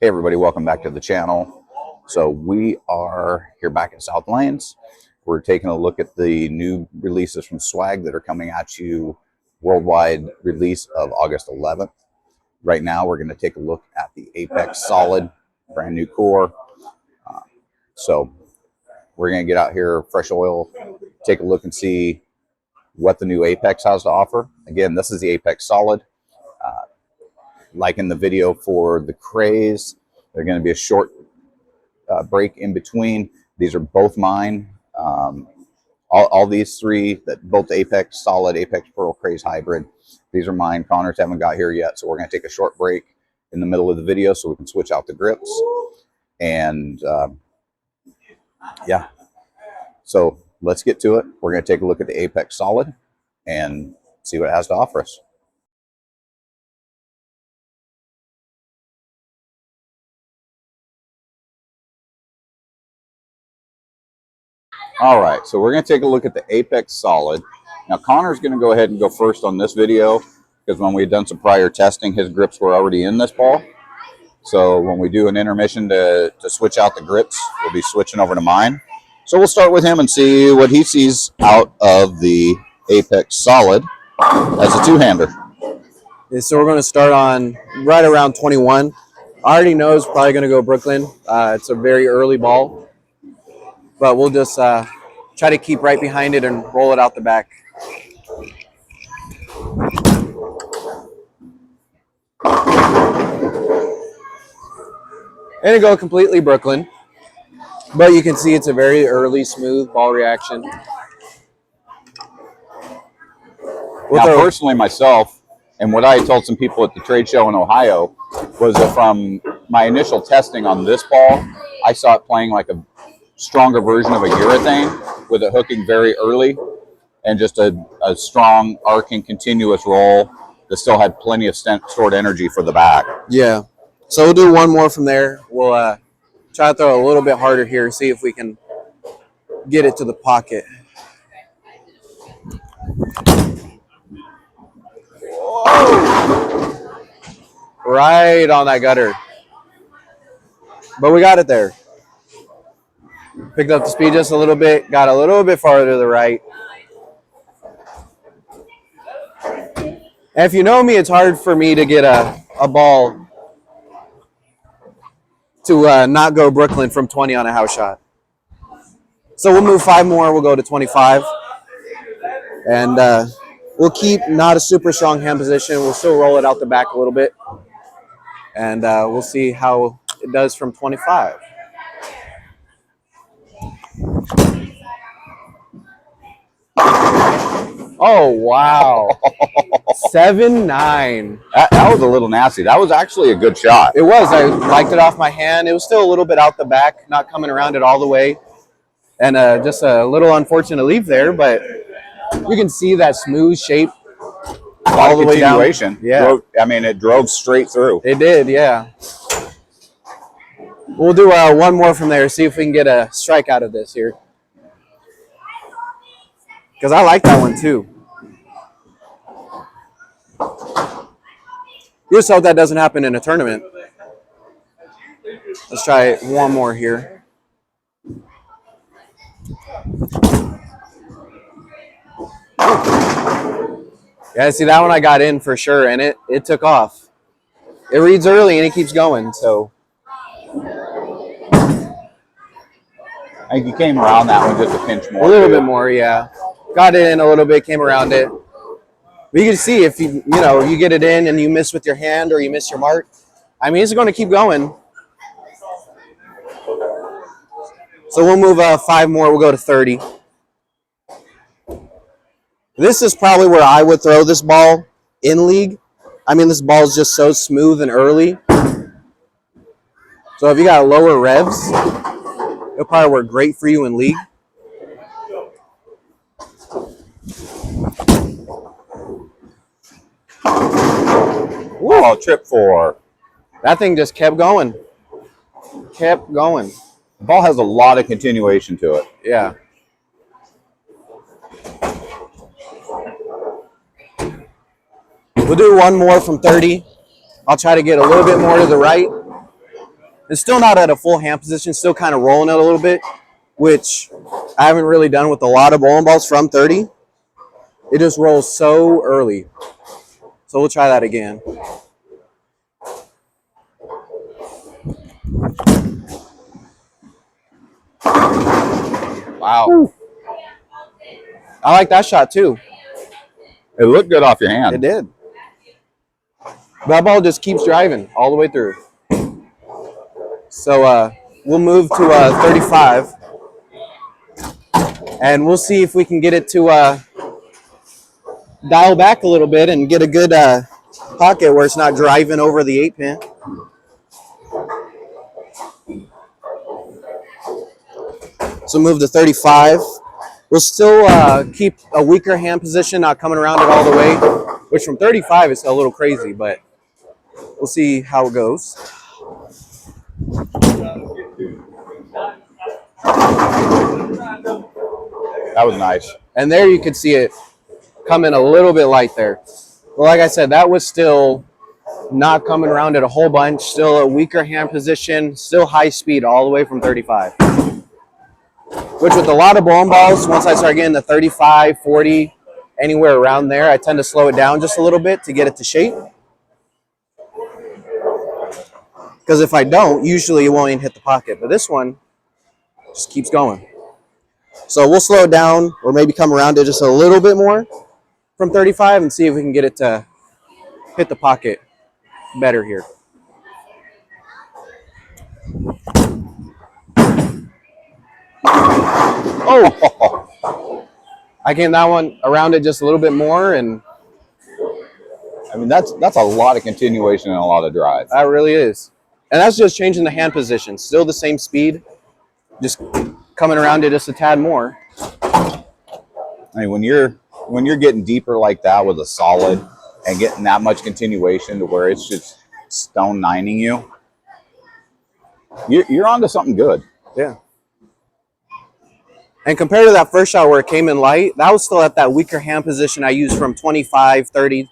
Hey everybody, welcome back to the channel. So we are here back at South Lanes. We're taking a look at the new releases from Swag that are coming at you, worldwide release of August 11th. Right now we're going to take a look at the Apex Solid, brand new core. So we're going to get out here, fresh oil, take a look and see what the new Apex has to offer. Again, this is the Apex Solid. Like in the video for the Craze, there's going to be a short break in between. These are both mine. All these three, both the Apex Solid, Apex Pearl, Craze Hybrid, these are mine. Connors haven't got here yet, so we're going to take a short break in the middle of the video so we can switch out the grips. And yeah, so let's get to it. We're going to take a look at the Apex Solid and see what it has to offer us. All right, so we're going to take a look at the Apex Solid. Now, Connor's going to go ahead and go first on this video because when we had done some prior testing, his grips were already in this ball. So when we do an intermission to switch out the grips, we'll be switching over to mine. So we'll start with him and see what he sees out of the Apex Solid as a two-hander. Yeah, so we're going to start on right around 21. I already know it's probably going to go Brooklyn. It's a very early ball. But we'll just try to keep right behind it and roll it out the back. And it go completely Brooklyn. But you can see it's a very early, smooth ball reaction. Now, personally, myself, and what I told some people at the trade show in Ohio, was that from my initial testing on this ball, I saw it playing like a stronger version of a urethane with it hooking very early and just a strong arcing continuous roll that still had plenty of stored energy for the back. Yeah. So we'll do one more from there. We'll try to throw a little bit harder here, see if we can get it to the pocket. Whoa. Right on that gutter. But we got it there. Picked up the speed just a little bit, got a little bit farther to the right. And if you know me, it's hard for me to get a ball to not go Brooklyn from 20 on a house shot. So we'll move 5 more, we'll go to 25. And we'll keep not a super strong hand position. We'll still roll it out the back a little bit. And we'll see how it does from 25. Oh, wow. 7-9. That was a little nasty. That was actually a good shot. It was. I liked it off my hand. It was still a little bit out the back, not coming around it all the way. And just a little unfortunate leave there, but you can see that smooth shape all the way down. Yeah. I mean, it drove straight through. It did, yeah. We'll do one more from there, see if we can get a strike out of this here. Because I like that one too. Just hope that doesn't happen in a tournament. Let's try one more here. Yeah, see that one I got in for sure, and it took off. It reads early and it keeps going, so. I think you came around that one just a pinch more. A little bit more, yeah. Got it in a little bit, came around it. But you can see if you get it in and you miss with your hand or you miss your mark. I mean, it's going to keep going. So we'll move 5 more. We'll go to 30. This is probably where I would throw this ball in league. I mean, this ball is just so smooth and early. So if you got lower revs, it'll probably work great for you in league. Whoa, trip 4. That thing just kept going. Kept going. The ball has a lot of continuation to it. Yeah. We'll do one more from 30. I'll try to get a little bit more to the right. It's still not at a full hand position, still kind of rolling it a little bit, which I haven't really done with a lot of bowling balls from 30. It just rolls so early. So we'll try that again. Wow. Woo. I like that shot too. It looked good off your hand. It did. That ball just keeps driving all the way through. So we'll move to 35. And we'll see if we can get it to dial back a little bit and get a good pocket where it's not driving over the 8-pin. So move to 35. We'll still keep a weaker hand position, not coming around it all the way, which from 35 is a little crazy, but we'll see how it goes. That was nice. And there you could see it coming a little bit light there. But like I said, that was still not coming around it a whole bunch, still a weaker hand position, still high speed all the way from 35. Which with a lot of bowling balls, once I start getting to 35, 40, anywhere around there, I tend to slow it down just a little bit to get it to shape. Because if I don't, usually it won't even hit the pocket. But this one just keeps going. So we'll slow it down or maybe come around it just a little bit more from 35 and see if we can get it to hit the pocket better here. Oh! I came that one around it just a little bit more, and I mean, that's a lot of continuation and a lot of drive. that really is. And that's just changing the hand position. Still the same speed, just coming around it just a tad more. I mean, when you're getting deeper like that with a solid and getting that much continuation to where it's just stone nining you, you're onto something good. Yeah. And compared to that first shot where it came in light, that was still at that weaker hand position I used from 25, 30.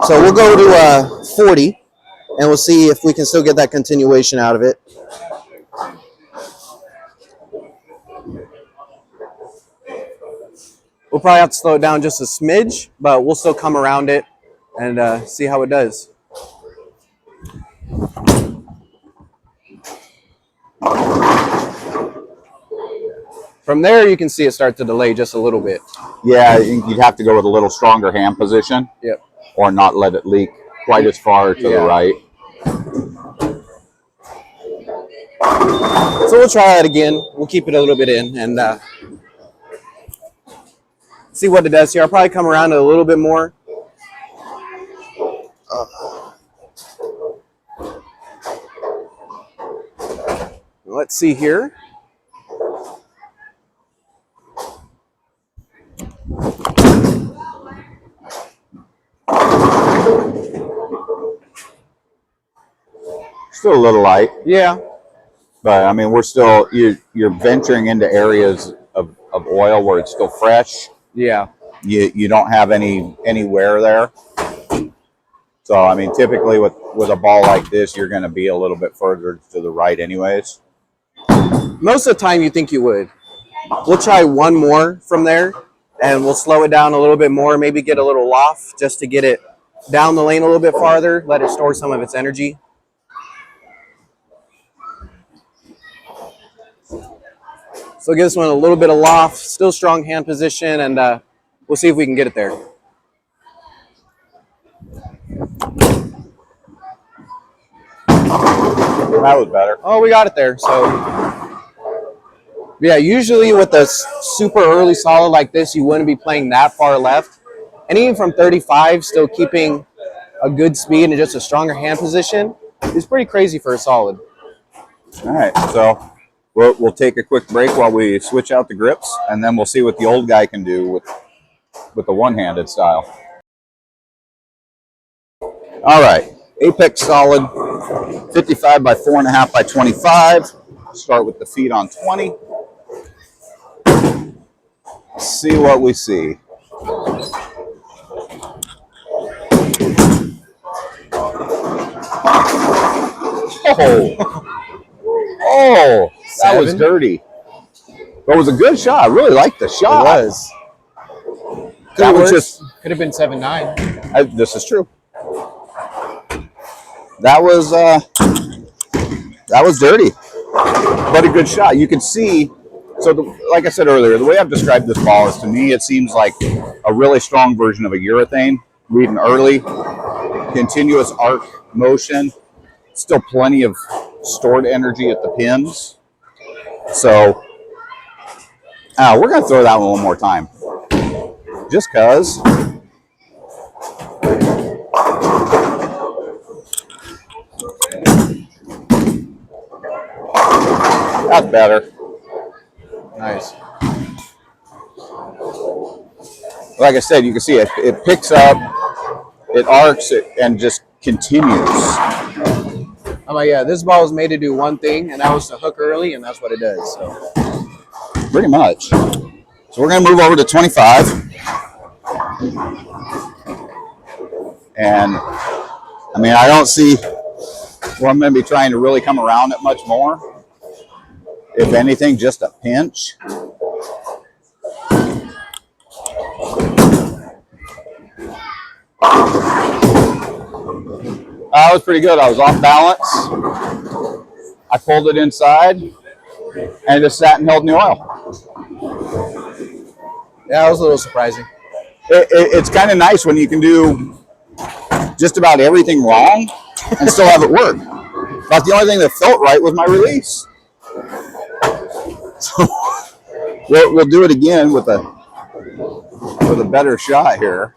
So we'll go to 40, and we'll see if we can still get that continuation out of it. We'll probably have to slow it down just a smidge, but we'll still come around it and see how it does. From there, you can see it start to delay just a little bit. Yeah, you'd have to go with a little stronger hand position. Yep. Or not let it leak quite as far to the right. So we'll try that again. We'll keep it a little bit in and see what it does here. I'll probably come around it a little bit more. Let's see here. Still a little light. Yeah. But I mean, we're still, you're venturing into areas of oil where it's still fresh. Yeah. You don't have any wear there. So I mean, typically with a ball like this, you're going to be a little bit further to the right anyways. Most of the time you think you would. We'll try one more from there and we'll slow it down a little bit more, maybe get a little loft just to get it down the lane a little bit farther, let it store some of its energy. So give this one a little bit of loft, still strong hand position, and we'll see if we can get it there. That was better. Oh, we got it there. So, yeah, usually with a super early solid like this, you wouldn't be playing that far left. And even from 35, still keeping a good speed and just a stronger hand position is pretty crazy for a solid. All right, so we'll take a quick break while we switch out the grips, and then we'll see what the old guy can do with the one-handed style. All right, Apex Solid, 55 by 4.5 by 25. Start with the feet on 20. See what we see. Oh, oh, that was 7? dirty. But it was a good shot. I really liked the It shot. was. That was just. Could have been 7-9. This is true. That was dirty, but a good shot. You can see. So, like I said earlier, the way I've described this ball is, to me, it seems like a really strong version of a urethane. Reading early, continuous arc motion, still plenty of stored energy at the pins. So, we're going to throw that one more time. Just because. That's better. Nice. Like I said, you can see it picks up, it arcs, and just continues. I'm like, yeah, this ball was made to do one thing, and that was to hook early, and that's what it does. So Pretty much. So we're going to move over to 25. And, I mean, I don't see where I'm going to be trying to really come around it much more. If anything, just a pinch. That was pretty good. I was off balance. I pulled it inside and just sat and held in the oil. yeah, that was a little surprising. It's kind of nice when you can do just about everything wrong and still have it work. But the only thing that felt right was my release. So we'll do it again with a better shot here.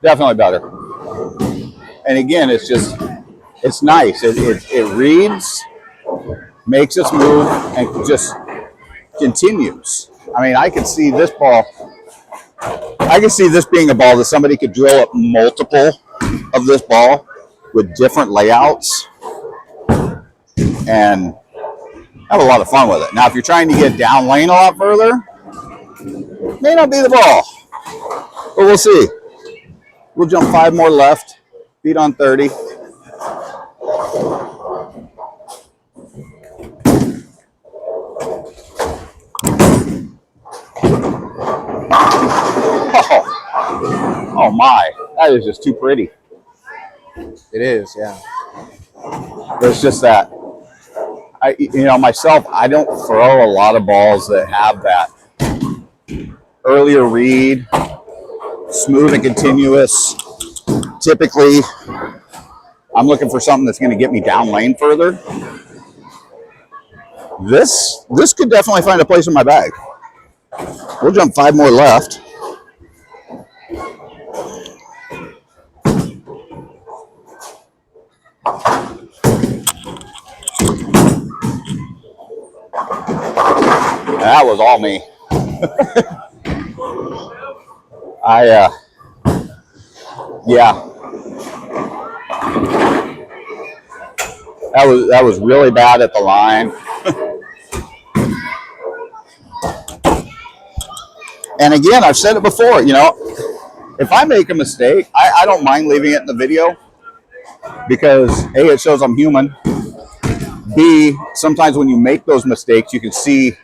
Definitely better. And again, it's nice. It reads, makes its move, and just continues. I mean, I can see this ball. I can see this being a ball that somebody could drill up multiple of this ball with different layouts and have a lot of fun with it. Now, if you're trying to get down lane a lot further, may not be the ball, but we'll see. We'll jump 5 more left, feet on 30. Oh my, that is just too pretty. It is, yeah. There's just that. Myself, I don't throw a lot of balls that have that earlier read, smooth and continuous. Typically, I'm looking for something that's going to get me down lane further. This could definitely find a place in my bag. We'll jump 5 more left. That was all me. Yeah. That was really bad at the line. And again, I've said it before, if I make a mistake, I don't mind leaving it in the video because A, it shows I'm human. B, sometimes when you make those mistakes, you can see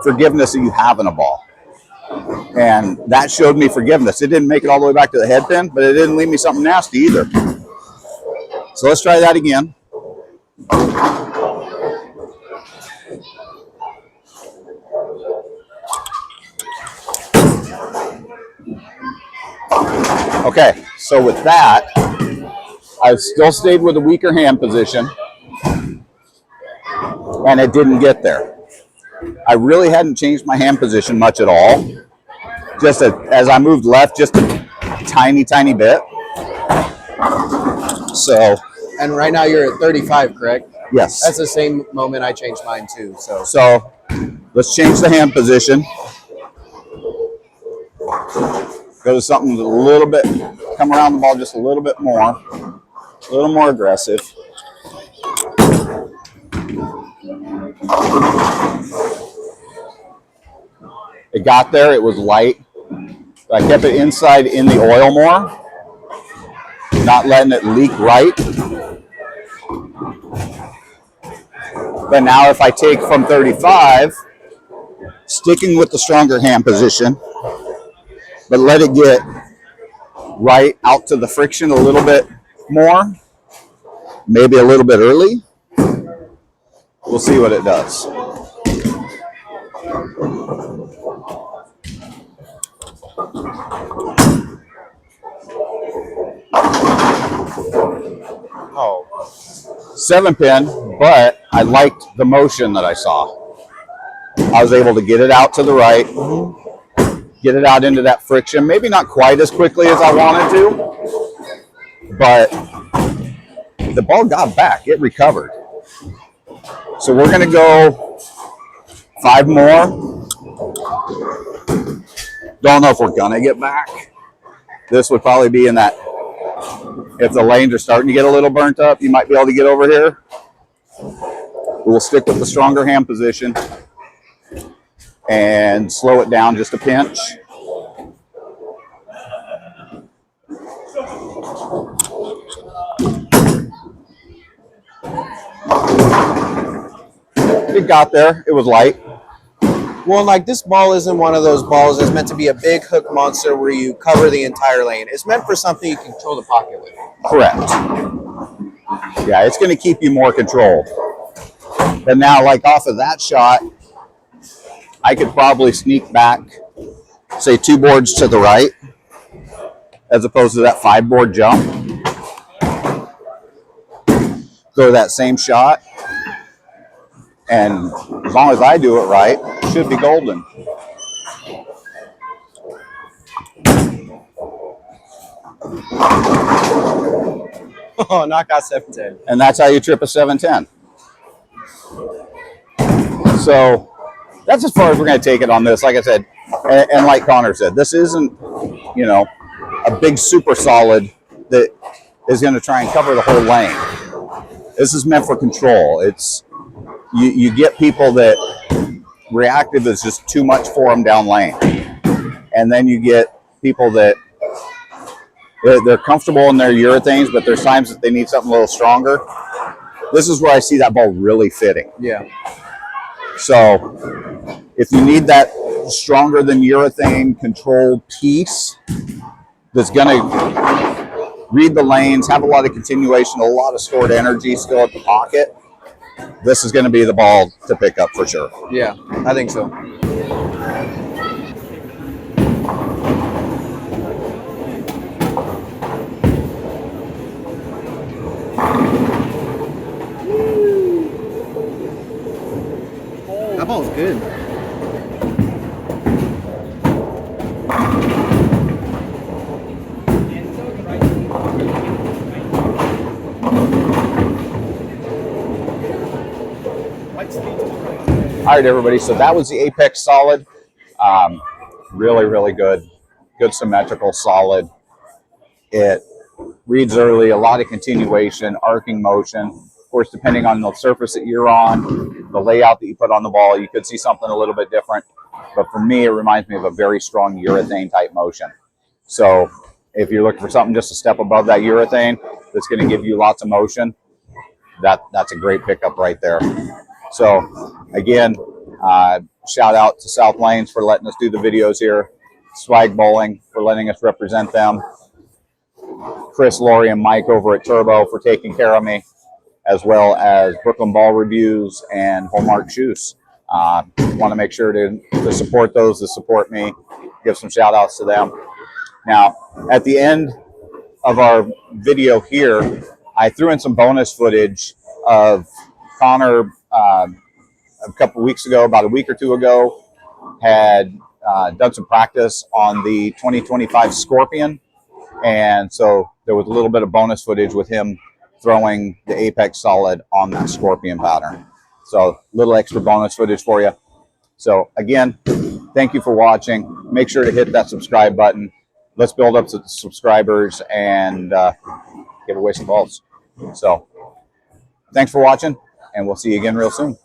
forgiveness that you have in a ball. And that showed me forgiveness. It didn't make it all the way back to the head pin, but it didn't leave me something nasty either. So let's try that again. Okay, so with that, I still stayed with a weaker hand position, and it didn't get there. I really hadn't changed my hand position much at all. Just as I moved left just a tiny, tiny bit. So. And right now you're at 35, correct? Yes. That's the same moment I changed mine too. So let's change the hand position. Go to something a little bit, come around the ball just a little bit more, a little more aggressive. It got there, it was light. I kept it inside in the oil more, not letting it leak right. But now if I take from 35, sticking with the stronger hand position, but let it get right out to the friction a little bit more, maybe a little bit early, we'll see what it does. Oh, 7-pin, but I liked the motion that I saw. I was able to get it out to the right, get it out into that friction. Maybe not quite as quickly as I wanted to, but the ball got back. It recovered. So we're going to go 5 more. Don't know if we're going to get back. This would probably be in that, if the lanes are starting to get a little burnt up, you might be able to get over here. We'll stick with the stronger hand position and slow it down just a pinch. It got there. It was light. well, like this ball isn't one of those balls that's meant to be a big hook monster where you cover the entire lane. It's meant for something you can control the pocket with. Correct. Yeah, it's going to keep you more controlled. But now, like off of that shot, I could probably sneak back, say 2 boards to the right, as opposed to that 5-board jump. Throw that same shot. And as long as I do it right, it should be golden. Oh, knockout 710. And that's how you trip a 710. So that's as far as we're going to take it on this. Like I said, and like Connor said, this isn't, you know, a big super solid that is going to try and cover the whole lane. This is meant for control. It's you get people that reactive is just too much for them down lane, and then you get people that they're comfortable in their urethanes, but there's times that they need something a little stronger. This is where I see that ball really fitting. Yeah. So if you need that stronger than urethane controlled piece that's going to read the lanes, have a lot of continuation, a lot of stored energy still at the pocket, this is going to be the ball to pick up for sure. Yeah, I think so. That ball's good. All right, everybody. So that was the Apex Solid. Really, really good. Good symmetrical solid. It reads early, a lot of continuation, arcing motion. Of course, depending on the surface that you're on, the layout that you put on the ball, you could see something a little bit different. But for me, it reminds me of a very strong urethane type motion. So if you're looking for something just a step above that urethane that's going to give you lots of motion, that's a great pickup right there. So again, shout out to South Lanes for letting us do the videos here. Swag Bowling for letting us represent them. Chris, Lori, and Mike over at Turbo for taking care of me, as well as Brooklyn Ball Reviews and Hallmark Shoes. Want to make sure to support those that support me. Give some shout outs to them. Now, at the end of our video here, I threw in some bonus footage of Connor a couple weeks ago, about a week or two ago, had done some practice on the 2025 Scorpion. And so there was a little bit of bonus footage with him throwing the Apex Solid on that Scorpion pattern. So a little extra bonus footage for you. So again, thank you for watching. Make sure to hit that subscribe button. Let's build up some subscribers and give away some balls. So thanks for watching, and we'll see you again real soon.